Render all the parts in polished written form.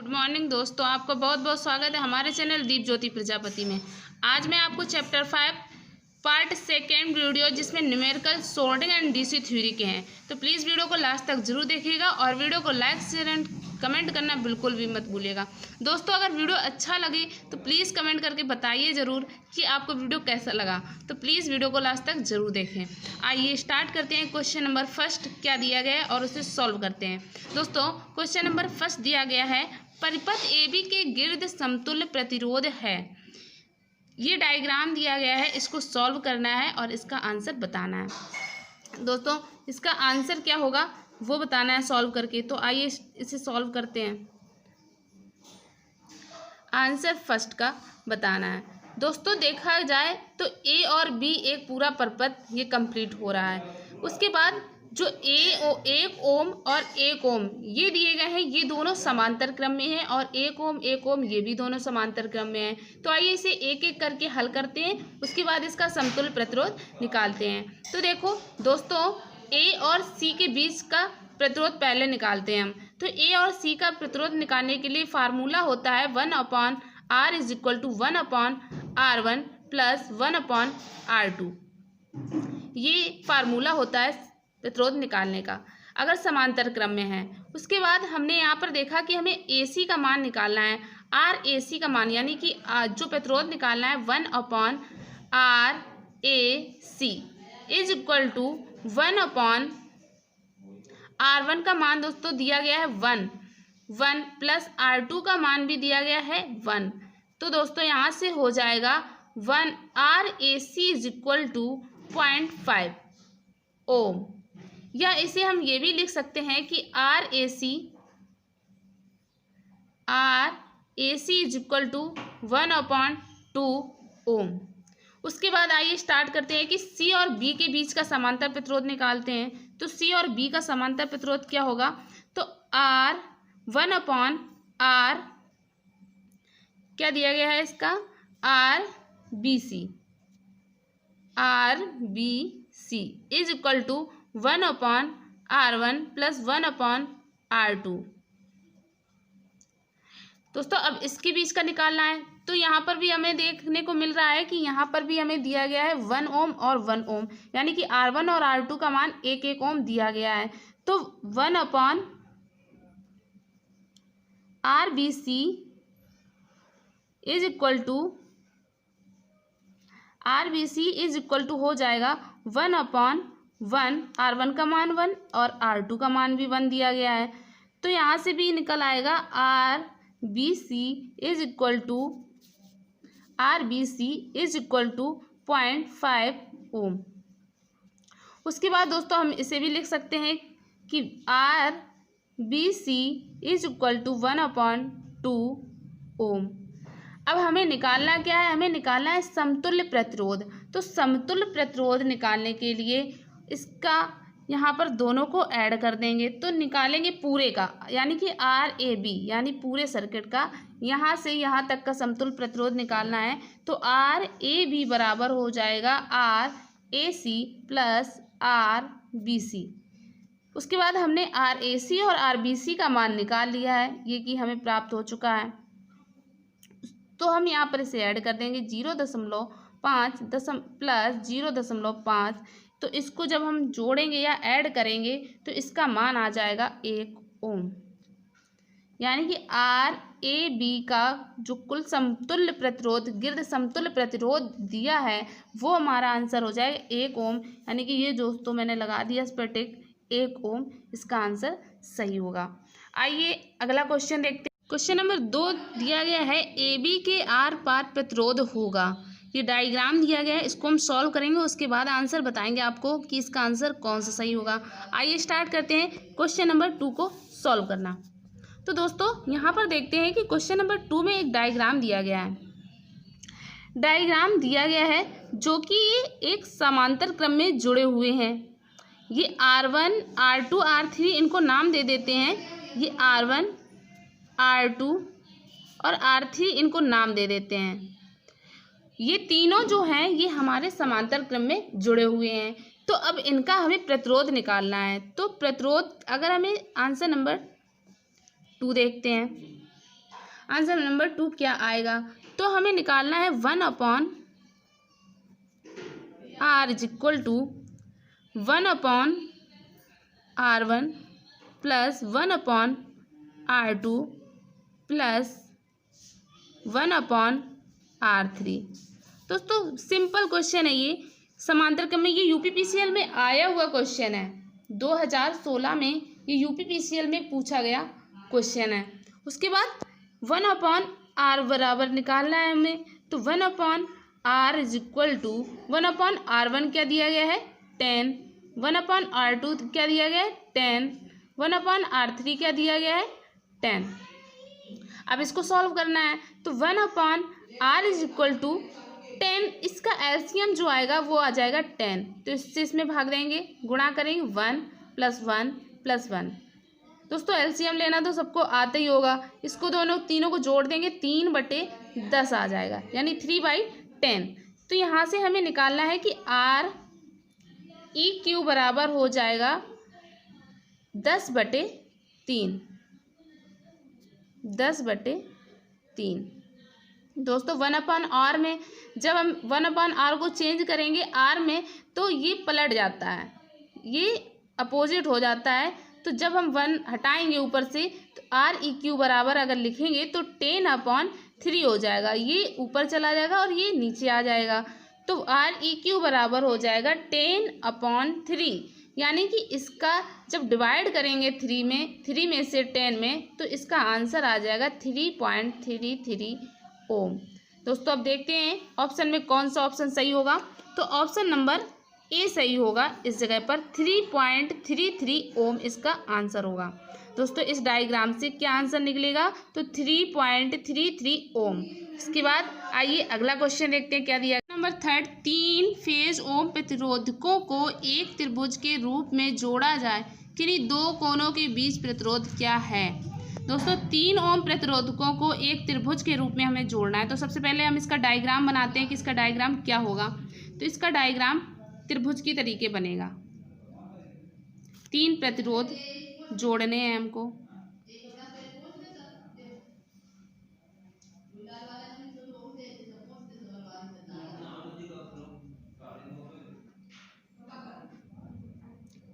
Good morning दोस्तों, आपका बहुत बहुत स्वागत है हमारे चैनल दीप ज्योति प्रजापति में। आज मैं आपको चैप्टर 5 पार्ट सेकेंड वीडियो जिसमें numerical sorting and DC theory के हैं, तो प्लीज़ वीडियो को लास्ट तक जरूर देखिएगा और वीडियो को लाइक शेयर एंड कमेंट करना बिल्कुल भी मत भूलिएगा। दोस्तों, अगर वीडियो अच्छा लगे तो प्लीज़ कमेंट करके बताइए ज़रूर कि आपको वीडियो कैसा लगा। तो प्लीज़ वीडियो को लास्ट तक जरूर देखें। आइए स्टार्ट करते हैं। क्वेश्चन नंबर फर्स्ट क्या दिया गया है और उसे सॉल्व करते हैं। दोस्तों, क्वेश्चन नंबर फर्स्ट दिया गया है, परिपथ AB के गिर्द समतुल्य प्रतिरोध है। ये डायग्राम दिया गया है, इसको सॉल्व करना है और इसका आंसर बताना है। दोस्तों, इसका आंसर क्या होगा वो बताना है सॉल्व करके। तो आइए इसे सॉल्व करते हैं। आंसर फर्स्ट का बताना है। दोस्तों, देखा जाए तो A और B एक पूरा परिपथ ये कंप्लीट हो रहा है। उसके बाद जो 1 ओम और 1 ओम ये दिए गए हैं, ये दोनों समांतर क्रम में हैं और 1 ओम ये भी दोनों समांतर क्रम में हैं। तो आइए इसे एक एक करके हल करते हैं, उसके बाद इसका समतुल्य प्रतिरोध निकालते हैं। तो देखो दोस्तों, A और C के बीच का प्रतिरोध पहले निकालते हैं हम। तो A और C का प्रतिरोध निकालने के लिए फार्मूला होता है 1/R is equal to 1/R1 plus 1/R2। ये फार्मूला होता है प्रतिरोध निकालने का अगर समांतर क्रम में है। उसके बाद हमने यहाँ पर देखा कि हमें AC का मान निकालना है। RAC का मान यानी कि जो प्रतिरोध निकालना है 1/RAC is equal to 1/R1 का मान दोस्तों दिया गया है 1 प्लस R2 का मान भी दिया गया है 1। तो दोस्तों यहाँ से हो जाएगा 1RAC इज इक्वल टू 0.5 ओम, या इसे हम ये भी लिख सकते हैं कि RAC इज इक्वल टू 1/2 ओम। उसके बाद आइए स्टार्ट करते हैं कि C और B के बीच का समांतर प्रतिरोध निकालते हैं। तो C और B का समांतर प्रतिरोध क्या होगा? तो 1/R क्या दिया गया है इसका? RBC is equal to 1/R1 plus 1/R2। दोस्तों, अब इसके बीच का निकालना है। तो यहाँ पर भी हमें देखने को मिल रहा है कि यहाँ पर भी हमें दिया गया है 1 ओम और 1 ओम, यानी कि R1 और R2 का मान 1 ओम दिया गया है। तो 1/RBC इज इक्वल टू हो जाएगा 1/1। R1 का मान 1 और R2 का मान भी 1 दिया गया है। तो यहाँ से भी निकल आएगा RBC इज इक्वल टू 0.5 ओम। उसके बाद दोस्तों हम इसे भी लिख सकते हैं कि RBC इज इक्वल टू 1/2 ओम। अब हमें निकालना क्या है? हमें निकालना है समतुल्य प्रतिरोध। तो समतुल्य प्रतिरोध निकालने के लिए इसका यहाँ पर दोनों को ऐड कर देंगे। तो निकालेंगे पूरे का, यानी कि RAB यानी पूरे सर्किट का यहाँ से यहाँ तक का समतुल्य प्रतिरोध निकालना है। तो RAB बराबर हो जाएगा RAC प्लस RBC। उसके बाद हमने RAC और RBC का मान निकाल लिया है, ये कि हमें प्राप्त हो चुका है। तो हम यहाँ पर इसे ऐड कर देंगे 0.5 प्लस 0.5। तो इसको जब हम जोड़ेंगे या ऐड करेंगे तो इसका मान आ जाएगा 1 ओम, यानी कि RAB का जो कुल समतुल्य प्रतिरोध गिर्द समतुल्य प्रतिरोध दिया है वो हमारा आंसर हो जाएगा 1 ओम, यानी कि ये दोस्तों मैंने लगा दिया इस पर टिक, 1 ओम इसका आंसर सही होगा। आइए अगला क्वेश्चन देखते हैं। क्वेश्चन नंबर 2 दिया गया है, AB के आर पार प्रतिरोध होगा। ये डायग्राम दिया गया है, इसको हम सॉल्व करेंगे, उसके बाद आंसर बताएंगे आपको कि इसका आंसर कौन सा सही होगा। आइए स्टार्ट करते हैं क्वेश्चन नंबर 2 को सॉल्व करना। तो दोस्तों यहाँ पर देखते हैं कि क्वेश्चन नंबर 2 में एक डायग्राम दिया गया है। डायग्राम दिया गया है जो कि ये एक समांतर क्रम में जुड़े हुए हैं। ये R1 R2 R3 इनको नाम दे देते हैं। ये R1 R2 और R3 इनको नाम दे देते हैं। ये तीनों जो हैं ये हमारे समांतर क्रम में जुड़े हुए हैं। तो अब इनका हमें प्रतिरोध निकालना है। तो प्रतिरोध अगर हमें आंसर नंबर 2 देखते हैं आंसर नंबर 2 क्या आएगा? तो हमें निकालना है 1/r is equal to 1/r1 plus 1/r2 plus 1/r3। दोस्तों सिंपल क्वेश्चन है ये, समांतर क्रम में। ये यूपीपीसीएल में आया हुआ क्वेश्चन है, 2016 में ये यूपीपीसीएल में पूछा गया क्वेश्चन है। उसके बाद 1/r बराबर निकालना है हमें, तो 1/r is equal to 1/r1 क्या दिया गया है 10, 1/r2 क्या दिया गया है 10, 1/r3 क्या दिया गया है 10। अब इसको सॉल्व करना है, तो 1/r इज इक्वल टू 10, इसका एलसीएम जो आएगा वो आ जाएगा 10, तो इससे इसमें भाग देंगे, गुणा करेंगे 1 + 1 + 1। दोस्तों एलसीएम लेना तो सबको आता ही होगा, इसको तीनों को जोड़ देंगे 3/10 आ जाएगा, यानी 3/10। तो यहाँ से हमें निकालना है कि REQ बराबर हो जाएगा 10/3, 10/3। दोस्तों 1/r में जब हम 1/r को चेंज करेंगे r में, तो ये पलट जाता है, ये अपोजिट हो जाता है। तो जब हम 1 हटाएंगे ऊपर से, तो REQ बराबर अगर लिखेंगे तो 10/3 हो जाएगा, ये ऊपर चला जाएगा और ये नीचे आ जाएगा। तो REQ बराबर हो जाएगा 10/3, यानी कि इसका जब डिवाइड करेंगे 3 में से 10 में, तो इसका आंसर आ जाएगा 3.33 ओम। दोस्तों अब देखते हैं ऑप्शन में कौन सा ऑप्शन सही होगा। तो ऑप्शन नंबर ए सही होगा, इस जगह पर 3.33 ओम इसका आंसर होगा। दोस्तों इस डायग्राम से क्या आंसर निकलेगा, तो 3.33 ओम। इसके बाद आइए अगला क्वेश्चन देखते हैं क्या दिया। नंबर 3, 3 फेज ओम प्रतिरोधकों को एक त्रिभुज के रूप में जोड़ा जाए, किन्हीं दो कोनों के बीच प्रतिरोध क्या है? दोस्तों 3 ओम प्रतिरोधकों को एक त्रिभुज के रूप में हमें जोड़ना है। तो सबसे पहले हम इसका डायग्राम बनाते हैं कि इसका डायग्राम क्या होगा। तो इसका डायग्राम त्रिभुज की तरीके बनेगा, 3 प्रतिरोध जोड़ने हैं हमको।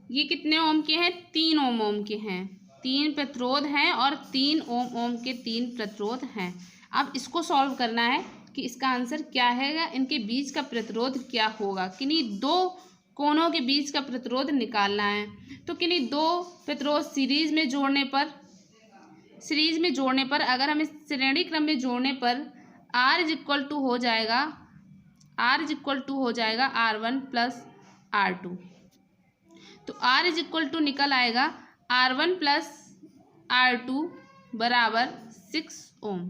ये कितने ओम के हैं? 3 ओम के हैं, 3 प्रतिरोध हैं और 3 ओम के 3 प्रतिरोध हैं। अब इसको सॉल्व करना है कि इसका आंसर क्या है, इनके बीच का प्रतिरोध क्या होगा। किन्हीं दो कोनों के बीच का प्रतिरोध निकालना है। तो किन्हीं दो प्रतिरोध सीरीज में जोड़ने पर अगर हमें श्रेणी क्रम में जोड़ने पर R इज इक्वल टू हो जाएगा R1 + R2। तो R इज इक्वल टू निकल आएगा R1 + R2 बराबर 6 ओम,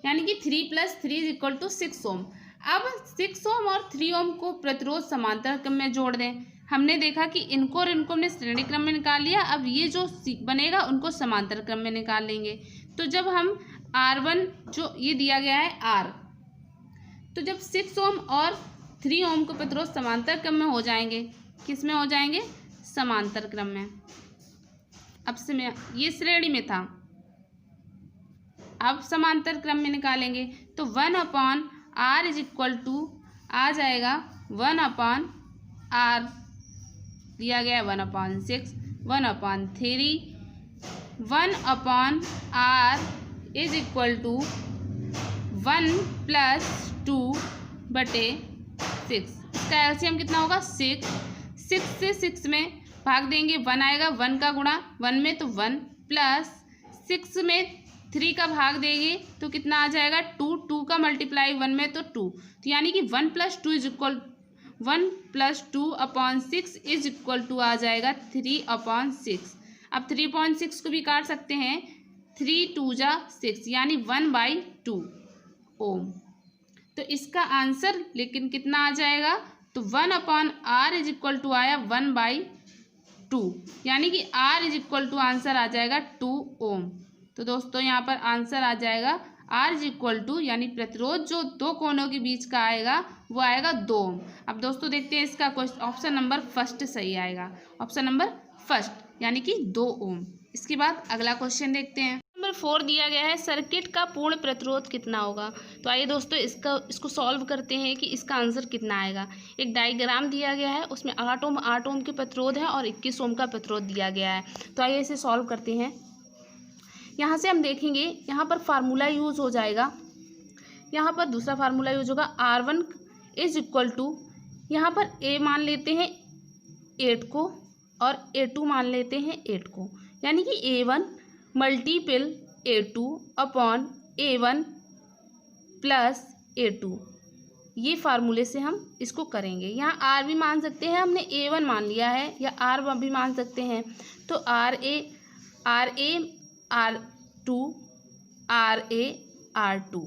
यानी कि 3 + 3 इज इक्वल टू 6 ओम। अब 6 ओम और 3 ओम को प्रतिरोध समांतर क्रम में जोड़ दें। हमने देखा कि इनको और इनको हमने श्रेणी क्रम में निकाल लिया, अब ये जो बनेगा उनको समांतर क्रम में निकाल लेंगे। तो जब हम R1 जो ये दिया गया है R, तो जब 6 ओम और 3 ओम को प्रतिरोध समांतर क्रम में हो जाएंगे, किस में हो जाएंगे? समांतर क्रम में। अब से ये श्रेणी में था, अब समांतर क्रम में निकालेंगे। तो 1/r इज इक्वल टू आ जाएगा 1/r दिया गया है 1/6, 1/3, 1/r इज इक्वल टू 1 + 2/6। इसका एलसीएम कितना होगा? 6 से 6 में भाग देंगे, 1 आएगा, 1 का गुणा 1 में तो 1 प्लस 6 में 3 का भाग देंगे तो कितना आ जाएगा? 2 का मल्टीप्लाई 1 में तो 2, तो यानी कि 1 + 2 is equal 1 + 2/6 is equal to आ जाएगा 3/6। अब 3/6 को भी काट सकते हैं, 3 × 2 = 6, यानी 1/2 ओम। तो इसका आंसर लेकिन कितना आ जाएगा? तो 1/r इज इक्वल टू आया 1/2, यानी कि r is equal to answer आ जाएगा 2 ओम। तो दोस्तों यहाँ पर आंसर आ जाएगा R इज इक्वल टू, यानी प्रतिरोध जो दो कोनों के बीच का आएगा वो आएगा 2 ओम। अब दोस्तों देखते हैं इसका ऑप्शन नंबर फर्स्ट सही आएगा, ऑप्शन नंबर फर्स्ट यानी कि 2 ओम। इसके बाद अगला क्वेश्चन देखते हैं। नंबर 4 दिया गया है सर्किट का पूर्ण प्रतिरोध कितना होगा। तो आइए दोस्तों इसको सॉल्व करते हैं कि इसका आंसर कितना आएगा। एक डायग्राम दिया गया है, उसमें 8 ओम के प्रतिरोध है और 21 ओम का प्रतिरोध दिया गया है। तो आइए इसे सॉल्व करते हैं। यहाँ से हम देखेंगे, यहाँ पर फार्मूला यूज हो जाएगा, यहाँ पर दूसरा फार्मूला यूज होगा। R1 इज इक्वल टू, यहाँ पर A मान लेते हैं 8 को और A2 मान लेते हैं 8 को, यानी कि A1 multiple A2 upon A1 plus A2। ये फार्मूले से हम इसको करेंगे। यहाँ R भी मान सकते हैं, हमने A1 मान लिया है, या R भी मान सकते हैं। तो RA R2 RA R2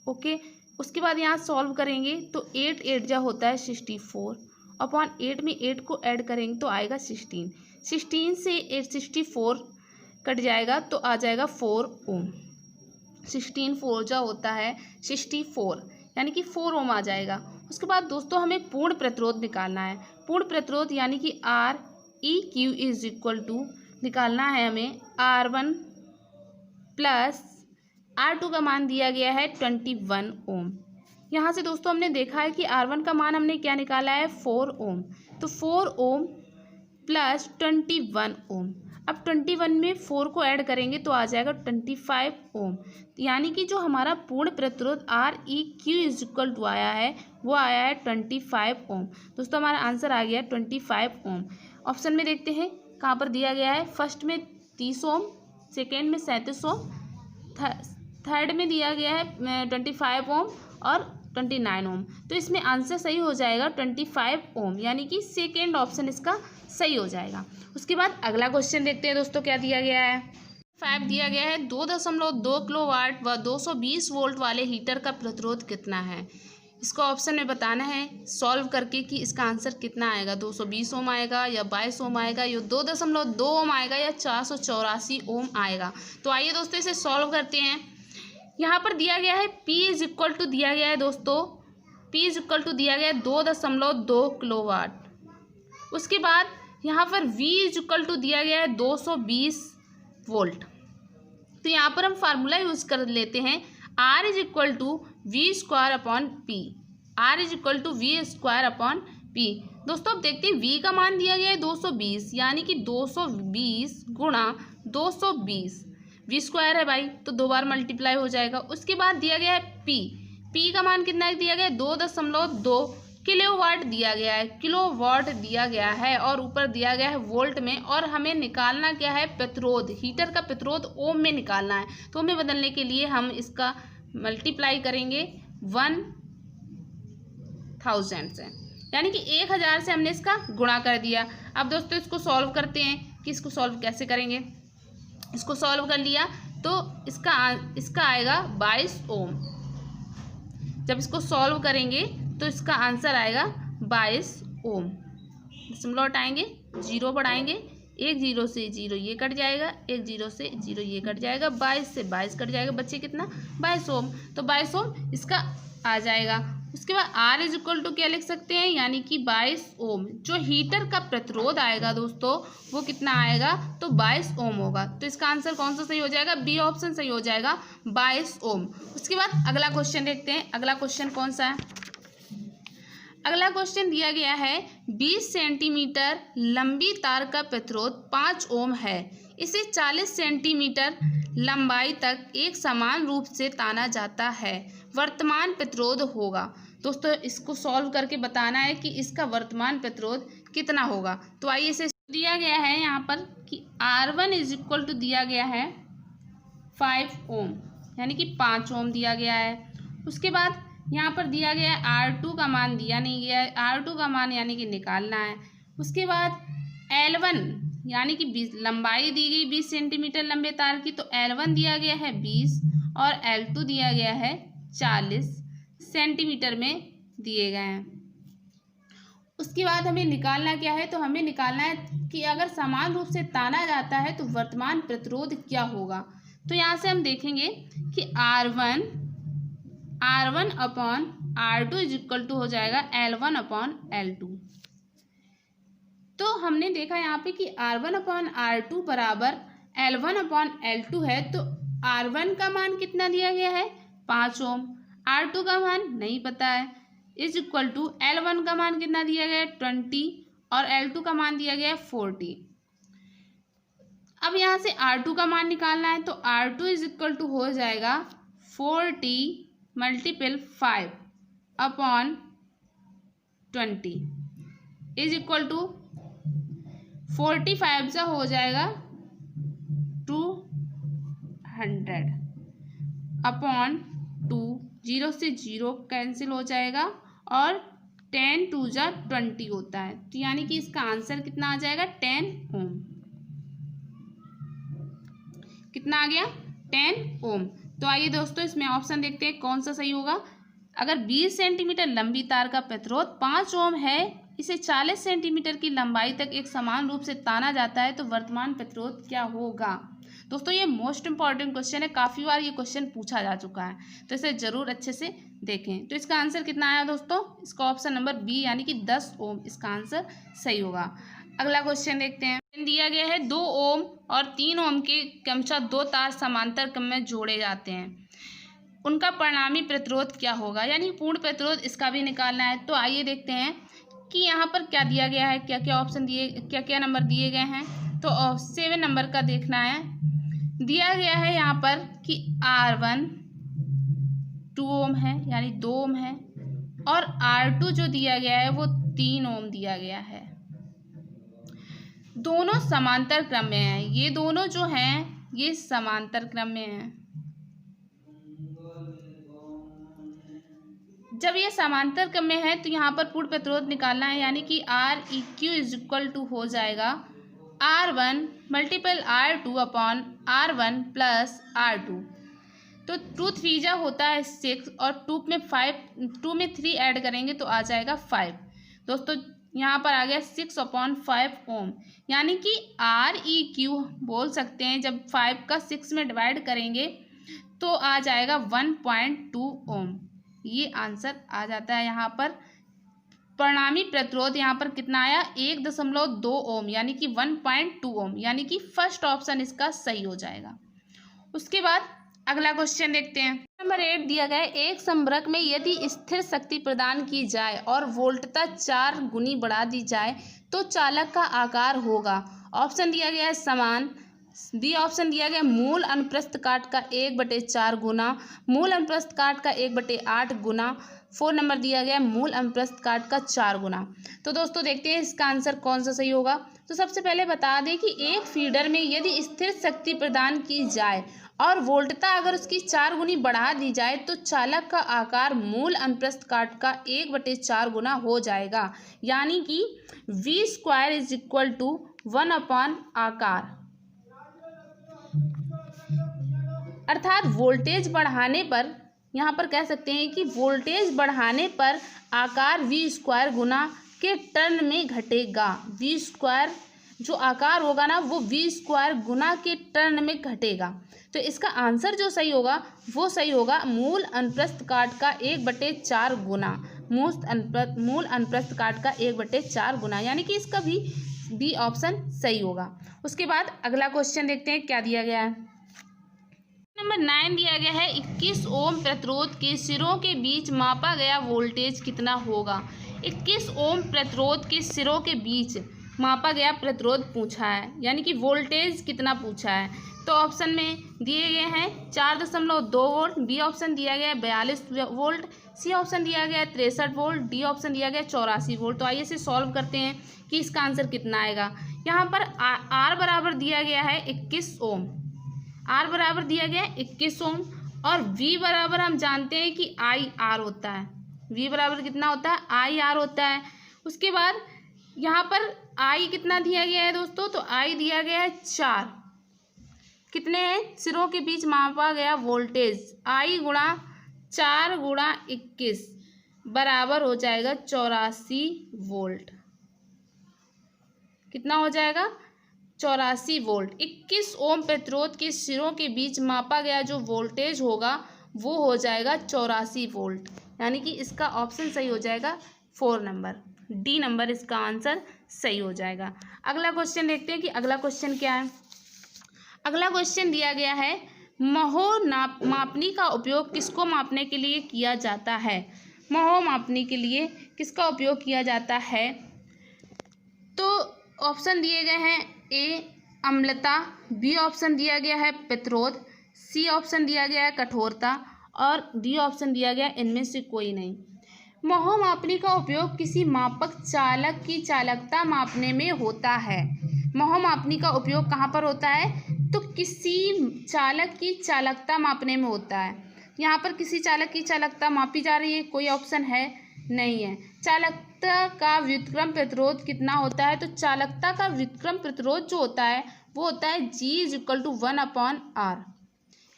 okay. उसके बाद यहाँ सॉल्व करेंगे तो 8 8 जा होता है 64 अपॉन 8 में 8 को ऐड करेंगे तो आएगा 16। 16 से 64 कट जाएगा तो आ जाएगा 4 ओम। 16 4 जा होता है 64, यानी कि 4 ओम आ जाएगा। उसके बाद दोस्तों हमें पूर्ण प्रतिरोध निकालना है। पूर्ण प्रतिरोध यानी कि REQ इज इक्वल टू निकालना है हमें R1 प्लस R2 का मान दिया गया है 21 ओम। यहाँ से दोस्तों हमने देखा है कि R1 का मान हमने क्या निकाला है 4 ओम। तो 4 ओम प्लस 21 ओम। अब 21 में 4 को ऐड करेंगे तो आ जाएगा 25 ओम, यानी कि जो हमारा पूर्ण प्रतिरोध REQ इज इक्वल टू आया है वो आया है 25 ओम। दोस्तों हमारा आंसर आ गया 25 ओम। ऑप्शन में देखते हैं कहाँ पर दिया गया है। फर्स्ट में 30 ओम, सेकेंड में 37 ओम, थर्ड में दिया गया है 25 ओम और 29 ओम। तो इसमें आंसर सही हो जाएगा 25 ओम, यानी कि सेकेंड ऑप्शन इसका सही हो जाएगा। उसके बाद अगला क्वेश्चन देखते हैं दोस्तों क्या दिया गया है। 5 दिया गया है 2.2 किलोवाट व 220 वोल्ट वाले हीटर का प्रतिरोध कितना है। इसको ऑप्शन में बताना है सॉल्व करके कि इसका आंसर कितना आएगा। 220 ओम आएगा या 22 ओम आएगा या 2.2 ओम आएगा या 484 ओम आएगा। तो आइए दोस्तों इसे सॉल्व करते हैं। यहाँ पर दिया गया है P इज इक्वल टू दिया गया है दोस्तों, P इज इक्वल टू दिया गया है 2.2 किलोवाट। उसके बाद यहाँ पर V इज इक्वल टू दिया गया है 220 वोल्ट। तो यहाँ पर हम फार्मूला यूज कर लेते हैं R is equal to V square upon P. R is equal to V square upon P. दोस्तों अब देखते हैं V का मान दिया गया है 220, यानी कि 220 गुणा 220, वी स्क्वायर है भाई तो 2 बार मल्टीप्लाई हो जाएगा। उसके बाद दिया गया है P का मान कितना दिया गया है 2.2 किलोवाट दिया गया है, किलोवाट दिया गया है और ऊपर दिया गया है वोल्ट में। और हमें निकालना क्या है प्रतिरोध, हीटर का प्रतिरोध ओम में निकालना है। तो हमें बदलने के लिए हम इसका मल्टीप्लाई करेंगे 1000 से, यानी कि 1000 से हमने इसका गुणा कर दिया। अब दोस्तों इसको सॉल्व करते हैं कि इसको सॉल्व कैसे करेंगे। इसको सॉल्व कर लिया तो इसका आएगा 22 ओम। जब इसको सॉल्व करेंगे तो इसका आंसर आएगा 22 ओम। दशमलव हटाएंगे, 0 बढ़ाएंगे, 1 0 से 0 ये कट जाएगा, 1 0 से 0 ये कट जाएगा, 22 से 22 कट जाएगा, बच्चे कितना 22 ओम। तो 22 ओम इसका आ जाएगा। उसके बाद R इज इक्वल टू क्या लिख सकते हैं, यानी कि 22 ओम। जो हीटर का प्रतिरोध आएगा दोस्तों वो कितना आएगा तो 22 ओम होगा। तो इसका आंसर कौन सा सही हो जाएगा, बी ऑप्शन सही हो जाएगा 22 ओम। उसके बाद अगला क्वेश्चन देखते हैं। अगला क्वेश्चन कौन सा है। अगला क्वेश्चन दिया गया है 20 सेंटीमीटर लंबी तार का प्रतिरोध 5 ओम है, इसे 40 सेंटीमीटर लंबाई तक एक समान रूप से ताना जाता है, वर्तमान प्रतिरोध होगा। दोस्तों इसको सॉल्व करके बताना है कि इसका वर्तमान प्रतिरोध कितना होगा। तो आइए इसे दिया गया है यहाँ पर कि R1 इज इक्वल टू दिया गया है 5 ओम, यानी कि 5 ओम दिया गया है। उसके बाद यहाँ पर दिया गया है R2 का मान दिया नहीं गया है, R2 का मान यानी कि निकालना है। उसके बाद L1 यानी कि 20 लंबाई दी गई 20 सेंटीमीटर लंबे तार की, तो L1 दिया गया है 20 और L2 दिया गया है 40 सेंटीमीटर में दिए गए हैं। उसके बाद हमें निकालना क्या है, तो हमें निकालना है कि अगर समान रूप से ताना जाता है तो वर्तमान प्रतिरोध क्या होगा। तो यहाँ से हम देखेंगे कि R1 upon R2 is equal to हो जाएगा L1 अपॉन L2। तो हमने देखा यहाँ पे कि R1 अपॉन R2 बराबर L1/L2 है तो R1 का मान कितना दिया गया है 5 ओम, R2 का मान नहीं पता है, इज इक्वल टू L1 का मान कितना दिया गया है 20 और L2 का मान दिया गया है 40। अब यहाँ से R2 का मान निकालना है तो R2 इज इक्वल टू हो जाएगा 40 × 5/20 इज इक्वल टू 45 से हो जाएगा 200/2, 0 से 0 कैंसिल हो जाएगा और 10 × 2 = 20 होता है, तो यानी कि इसका आंसर कितना आ जाएगा 10 ओम। कितना आ गया 10 ओम। तो आइए दोस्तों इसमें ऑप्शन देखते हैं कौन सा सही होगा। अगर 20 सेंटीमीटर लंबी तार का प्रतिरोध 5 ओम है, इसे 40 सेंटीमीटर की लंबाई तक एक समान रूप से ताना जाता है तो वर्तमान प्रतिरोध क्या होगा। दोस्तों ये मोस्ट इंपॉर्टेंट क्वेश्चन है, काफ़ी बार ये क्वेश्चन पूछा जा चुका है, तो इसे ज़रूर अच्छे से देखें। तो इसका आंसर कितना आया दोस्तों, इसका ऑप्शन नंबर बी यानी कि 10 ओम इसका आंसर सही होगा। अगला क्वेश्चन देखते हैं। दिया गया है 2 ओम और 3 ओम के क्रमशः 2 तार समांतर क्रम में जोड़े जाते हैं, उनका परिणामी प्रतिरोध क्या होगा, यानी पूर्ण प्रतिरोध इसका भी निकालना है। तो आइए देखते हैं कि यहाँ पर क्या दिया गया है, क्या क्या ऑप्शन दिए, क्या क्या नंबर दिए गए हैं। तो 7 नंबर का देखना है। दिया गया है यहाँ पर कि R1 2 ओम है यानी 2 ओम है और R2 जो दिया गया है वो 3 ओम दिया गया है। दोनों समांतर क्रम में हैं, ये दोनों जो हैं ये समांतर क्रम में हैं। जब ये समांतर क्रम में है तो यहाँ पर पूर्ण प्रतिरोध निकालना है, यानी कि Req इज इक्वल टू हो जाएगा R1 × R2/R1 + R2। तो 2 3 होता है 6 और 2 में 3 ऐड करेंगे तो आ जाएगा 5। दोस्तों यहाँ पर आ गया 6/5 ओम, यानी कि Req बोल सकते हैं जब 5 का 6 में डिवाइड करेंगे तो आ जाएगा 1.2 ओम। ये आंसर आ जाता है यहाँ पर। परिणामी प्रतिरोध यहाँ पर कितना आया 1.2 ओम यानी कि 1.2 ओम, यानी कि फर्स्ट ऑप्शन इसका सही हो जाएगा। उसके बाद अगला क्वेश्चन देखते हैं। नंबर 8 दिया गया है, एक संवृत में यदि स्थिर शक्ति प्रदान की जाए और वोल्टता 4 गुनी बढ़ा दी जाए तो चालक का आकार होगा। ऑप्शन दिया गया है समान, बी ऑप्शन दिया गया मूल अनुप्रस्थ काट का 1/4 गुना, मूल अनुप्रस्थ काट का 1/8 गुना, 4 नंबर दिया गया मूल अनुप्रस्थ काट का 4 गुना। तो दोस्तों देखते हैं इसका आंसर कौन सा सही होगा। तो सबसे पहले बता दें कि एक फीडर में यदि स्थिर शक्ति प्रदान की जाए और वोल्टता अगर उसकी 4 गुनी बढ़ा दी जाए तो चालक का आकार मूल अनुप्रस्थ काट का 1/4 गुना हो जाएगा, यानी कि V² इज इक्वल टू 1 आकार। अर्थात वोल्टेज बढ़ाने पर, यहाँ पर कह सकते हैं कि वोल्टेज बढ़ाने पर आकार V² गुना के टर्न में घटेगा। V² जो आकार होगा ना वो V² गुना के टर्न में घटेगा। तो इसका आंसर जो सही होगा वो सही होगा मूल अनुप्रस्थ काट का 1/4 गुना, मूल अनुप्रस्थ काट का 1/4 गुना, यानी कि इसका भी बी ऑप्शन सही होगा। उसके बाद अगला क्वेश्चन देखते हैं क्या दिया गया है। नंबर 9 दिया गया है 21 ओम प्रतिरोध के सिरों के बीच मापा गया वोल्टेज कितना होगा। 21 ओम प्रतिरोध के सिरों के बीच मापा गया प्रतिरोध पूछा है, यानी कि वोल्टेज कितना पूछा है। तो ऑप्शन में दिए गए हैं 4.2 वोल्ट, बी ऑप्शन दिया गया है 42 वोल्ट, सी ऑप्शन दिया गया है 63 वोल्ट, डी ऑप्शन दिया गया है 84 वोल्ट। तो आइए इसे सॉल्व करते हैं कि इसका आंसर कितना आएगा। यहाँ पर आर बराबर दिया गया है 21 ओम, आर बराबर दिया गया है 21 ओम और वी बराबर हम जानते हैं कि आई आर होता है। वी बराबर कितना होता है आई आर होता है। उसके बाद यहाँ पर आई कितना दिया गया है दोस्तों, तो आई दिया गया है 4। कितने हैं सिरों के बीच मापा गया वोल्टेज, आई गुणा 4 गुणा 21 बराबर हो जाएगा 84 वोल्ट। कितना हो जाएगा 84 वोल्ट। 21 ओम प्रतिरोध के सिरों के बीच मापा गया जो वोल्टेज होगा वो हो जाएगा 84 वोल्ट, यानी कि इसका ऑप्शन सही हो जाएगा 4 नंबर, डी नंबर इसका आंसर सही हो जाएगा। अगला क्वेश्चन देखते हैं कि अगला क्वेश्चन क्या है। अगला क्वेश्चन दिया गया है, महों मापनी का उपयोग किसको मापने के लिए किया जाता है? महों मापनी के लिए किसका उपयोग किया जाता है? तो ऑप्शन दिए गए हैं, ए अम्लता, बी ऑप्शन दिया गया है प्रतिरोध, सी ऑप्शन दिया गया है कठोरता और डी ऑप्शन दिया गया इनमें से कोई नहीं। महों मापनी का उपयोग किसी मापक चालक की चालकता मापने में होता है। महों मापनी का उपयोग कहाँ पर होता है? तो किसी चालक की चालकता मापने में होता है। यहाँ पर किसी चालक की चालकता मापी जा रही है, कोई ऑप्शन है नहीं है। चालकता का व्युत्क्रम प्रतिरोध कितना होता है? तो चालकता का व्युत्क्रम प्रतिरोध जो होता है वो होता है G=1/R।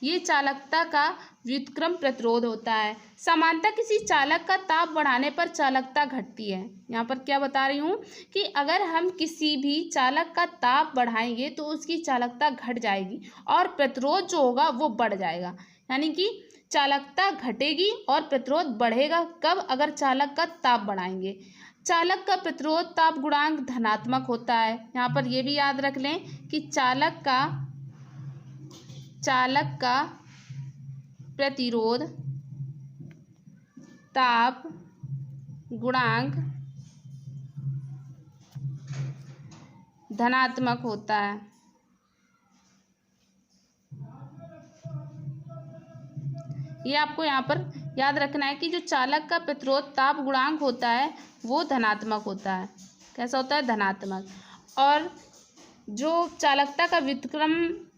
ये चालकता का व्युत्क्रम प्रतिरोध होता है। समानतः किसी चालक का ताप बढ़ाने पर चालकता घटती है। यहाँ पर क्या बता रही हूँ कि अगर हम किसी भी चालक का ताप बढ़ाएंगे तो उसकी चालकता घट जाएगी और प्रतिरोध जो होगा वो बढ़ जाएगा। यानी कि चालकता घटेगी और प्रतिरोध बढ़ेगा कब? अगर चालक का ताप बढ़ाएंगे। चालक का प्रतिरोध ताप गुणांक धनात्मक होता है। यहाँ पर ये भी याद रख लें कि चालक का प्रतिरोध ताप गुणांक धनात्मक होता है। ये आपको यहाँ पर याद रखना है कि जो चालक का प्रतिरोध ताप गुणांक होता है वो धनात्मक होता है। कैसा होता है? धनात्मक। और जो चालकता का व्युत्क्रम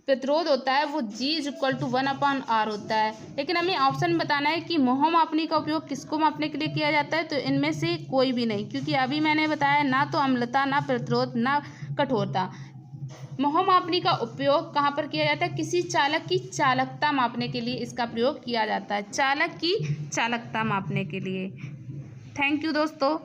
प्रतिरोध होता है वो G=1/R होता है। लेकिन हमें ऑप्शन बताना है कि महों मापनी का उपयोग किसको मापने के लिए किया जाता है? तो इनमें से कोई भी नहीं, क्योंकि अभी मैंने बताया ना तो अम्लता, ना प्रतिरोध, ना कठोरता। महों मापनी का उपयोग कहाँ पर किया जाता है? किसी चालक की चालकता मापने के लिए इसका प्रयोग किया जाता है। चालक की चालकता मापने के लिए। थैंक यू दोस्तों।